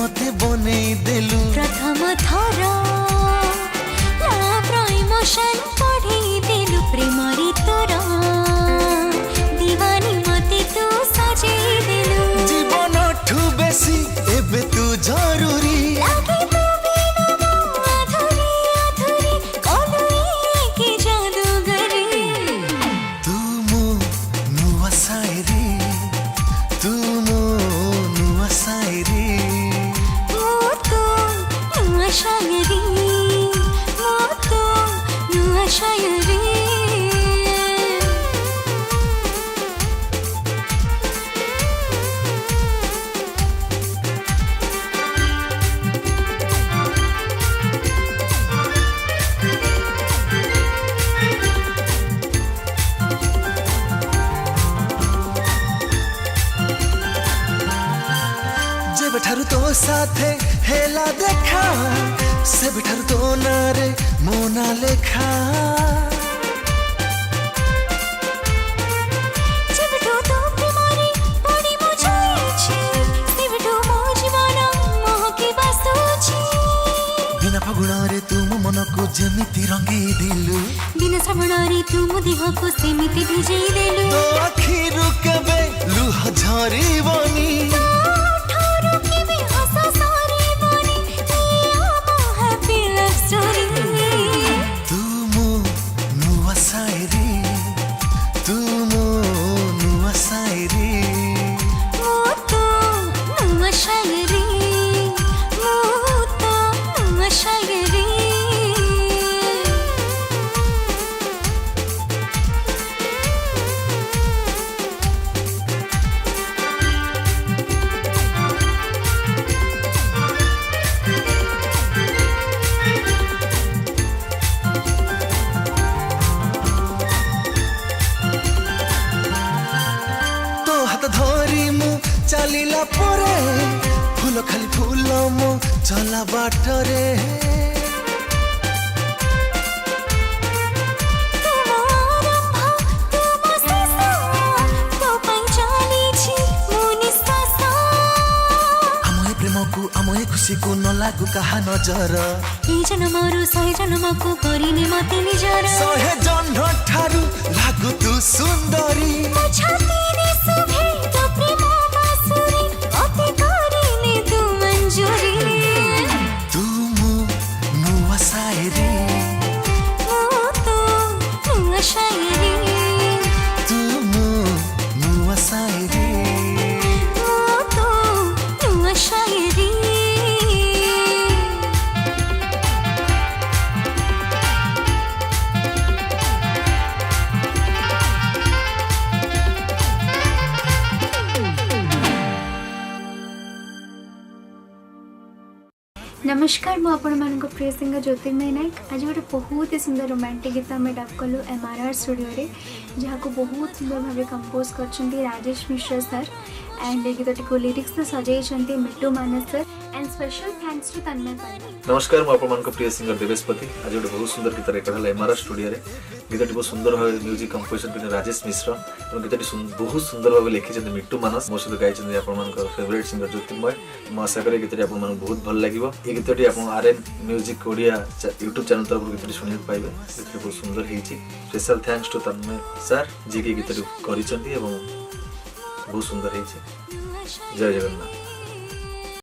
मते बने देलु प्रथम थर लव इमोशन पढ़ी देलु प्रेम रे तोरा दीवानी मते तू सजे देलु जीवन ठु बेसी एबे तू जरूरी लागे तू बिना मो अधूरी अधूरी कोलुई के जादूगरी तू मो नुआ शायरी तू मो नुआ शायरी शायरी नुआ शायरी जब ठारू तो साथे हेला देखा से ठारू तो नारे मोना लेखा जेबठो तो प्रेमरे पड़ी मो जाईछि सेबठो मो जीवन मोहके बासुछि बिना फागुणरे तुम मन को जेमिति रंगी दिलु बिना श्रवणरे तुम देह को सेमिति भिजेई देलु तो आखिरु केबे लुह झरिबनी धरी मु चलीला परे फूल खाली फूल मो चला बाटरे आमय खुशी को न लागू कहा नजर ए जन्मरु सहे जन्म को करिने मते निजर सहे जन्म ठारू लागू तू सुंदरी छाती रे सुभे तो प्रेम बासुरी अति करिने तू मंजूरी तू मो नुआ शायरी तो नुआ शायरी तू मो नुआ शायरी तो नुआ शायरी नमस्कार मु आपण मानक प्रिय सिंगर ज्योतिर्मय नायक आज गोटे बहुत ही सुंदर रोमांटिक गीत आम डब कलु MRR स्टूडियो रे जहाँ को बहुत सुंदर भाव कंपोज कर राजेश मिश्र सर एंड गीत को लिरिक्स सजाई Mittu Manas sir and special thanks to Tanmay Pandey. नमस्कार मु आपण मानक प्रिय सिंगर देवेशपति आज गोटे बहुत सुंदर गीत रेकर्ड हला MRR स्टूडियो रे गीतटी बहुत सुंदर भाव म्यूजिक कंपोजिशन कर राजेश मिश्र और गीतटी बहुत सुंदर भाव लिखि मिट्टू मानस मो सहित गाई आपण मानक फेवरेट सिंगर ज्योतिर्मय मो आशा करे गीतटी आपण मानक बहुत भल लागिवो ए गीतटी आपण RM music Odia YouTube channel तरफ गीतटी सुनिया पाइबे गीतटी बहुत सुंदर हेछि special thanks to Tanmay sir ji के गीतटी करिसंती एवं बहुत सुंदर हेछि जय जगन्नाथ।